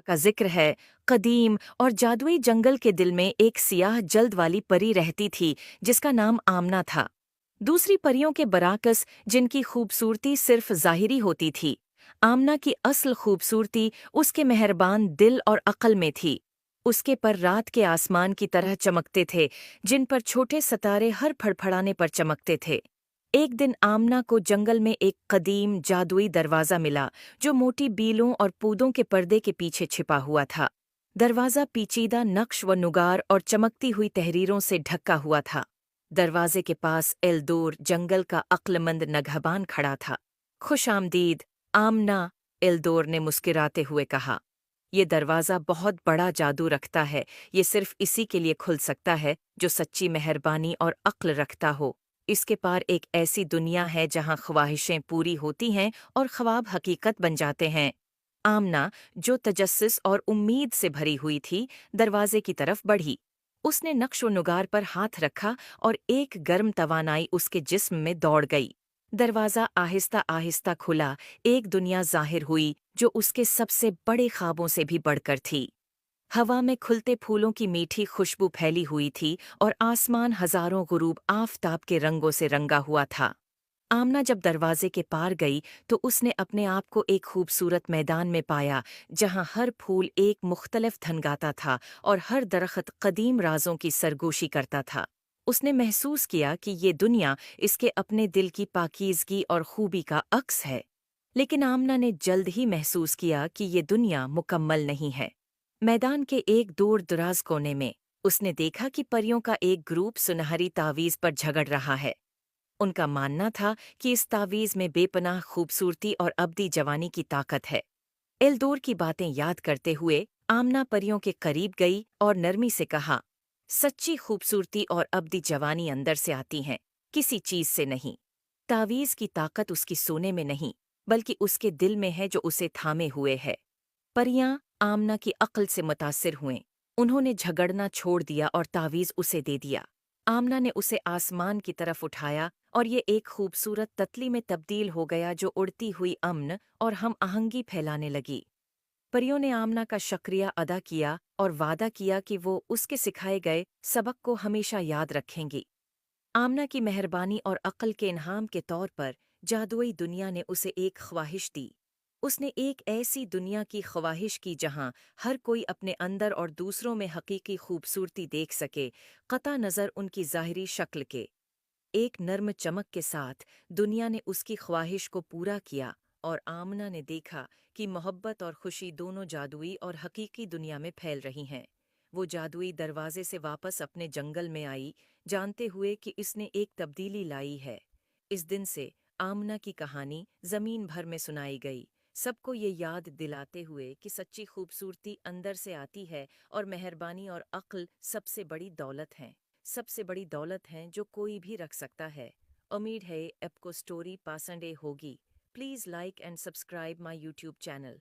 का जिक्र है। कदीम और जादुई जंगल के दिल में एक सियाह जल्द वाली परी रहती थी जिसका नाम आमना था। दूसरी परियों के बराकस, जिनकी खूबसूरती सिर्फ ज़ाहिरी होती थी, आमना की असल खूबसूरती उसके मेहरबान दिल और अक्ल में थी। उसके पर रात के आसमान की तरह चमकते थे, जिन पर छोटे सितारे हर फड़फड़ाने पर चमकते थे। एक दिन आमना को जंगल में एक कदीम जादुई दरवाज़ा मिला, जो मोटी बीलों और पूदों के पर्दे के पीछे छिपा हुआ था। दरवाज़ा पेचीदा नक्श व नुगार और चमकती हुई तहरीरों से ढका हुआ था। दरवाजे के पास एल्दोर, जंगल का अक्लमंद नगहबान, खड़ा था। खुश आमदीद, आमना, एल्दोर ने मुस्कुराते हुए कहा। ये दरवाज़ा बहुत बड़ा जादू रखता है। ये सिर्फ इसी के लिए खुल सकता है जो सच्ची मेहरबानी और अक्ल रखता हो। इसके पार एक ऐसी दुनिया है जहाँ ख्वाहिशें पूरी होती हैं और ख्वाब हकीकत बन जाते हैं। आमना, जो तजस्सुस और उम्मीद से भरी हुई थी, दरवाजे की तरफ बढ़ी। उसने नक्श व नुगार पर हाथ रखा और एक गर्म तवानाई उसके जिस्म में दौड़ गई। दरवाज़ा आहिस्ता आहिस्ता खुला। एक दुनिया ज़ाहिर हुई जो उसके सबसे बड़े ख्वाबों से भी बढ़कर थी। हवा में खुलते फूलों की मीठी खुशबू फैली हुई थी और आसमान हजारों गुरूब आफताब के रंगों से रंगा हुआ था। आमना जब दरवाजे के पार गई तो उसने अपने आप को एक खूबसूरत मैदान में पाया, जहां हर फूल एक मुख्तलिफ धन गाता था और हर दरख्त कदीम राजों की सरगोशी करता था। उसने महसूस किया कि ये दुनिया इसके अपने दिल की पाकीज़गी और खूबी का अक्स है। लेकिन आमना ने जल्द ही महसूस किया कि ये दुनिया मुकम्मल नहीं है। मैदान के एक दूर दराज कोने में उसने देखा कि परियों का एक ग्रुप सुनहरी तावीज़ पर झगड़ रहा है। उनका मानना था कि इस तावीज़ में बेपनाह खूबसूरती और अब्दी जवानी की ताकत है। एल्दोर की बातें याद करते हुए आमना परियों के करीब गई और नरमी से कहा, सच्ची खूबसूरती और अब्दी जवानी अंदर से आती हैं, किसी चीज से नहीं। तावीज़ की ताकत उसकी सोने में नहीं, बल्कि उसके दिल में है जो उसे थामे हुए है। परियां आमना की अक्ल से मुतासिर हुएं। उन्होंने झगड़ना छोड़ दिया और तावीज़ उसे दे दिया। आमना ने उसे आसमान की तरफ उठाया और ये एक खूबसूरत ततली में तब्दील हो गया जो उड़ती हुई अमन और हम आहंगी फैलाने लगी। परियों ने आमना का शुक्रिया अदा किया और वादा किया कि वो उसके सिखाए गए सबक को हमेशा याद रखेंगी। आमना की मेहरबानी और अक्ल के इनाम के तौर पर जादुई दुनिया ने उसे एक ख्वाहिश दी। उसने एक ऐसी दुनिया की ख्वाहिश की जहां हर कोई अपने अंदर और दूसरों में हकीकी खूबसूरती देख सके, कता नज़र उनकी ज़ाहिरी शक्ल के। एक नर्म चमक के साथ दुनिया ने उसकी ख्वाहिश को पूरा किया और आमना ने देखा कि मोहब्बत और खुशी दोनों जादुई और हकीकी दुनिया में फैल रही हैं। वो जादुई दरवाजे से वापस अपने जंगल में आई, जानते हुए कि इसने एक तब्दीली लाई है। इस दिन से आमना की कहानी जमीन भर में सुनाई गई, सबको ये याद दिलाते हुए कि सच्ची खूबसूरती अंदर से आती है और मेहरबानी और अक्ल सबसे बड़ी दौलत हैं। सबसे बड़ी दौलत हैं जो कोई भी रख सकता है। उम्मीद है आपको स्टोरी पसंद होगी। Please like and subscribe my YouTube channel.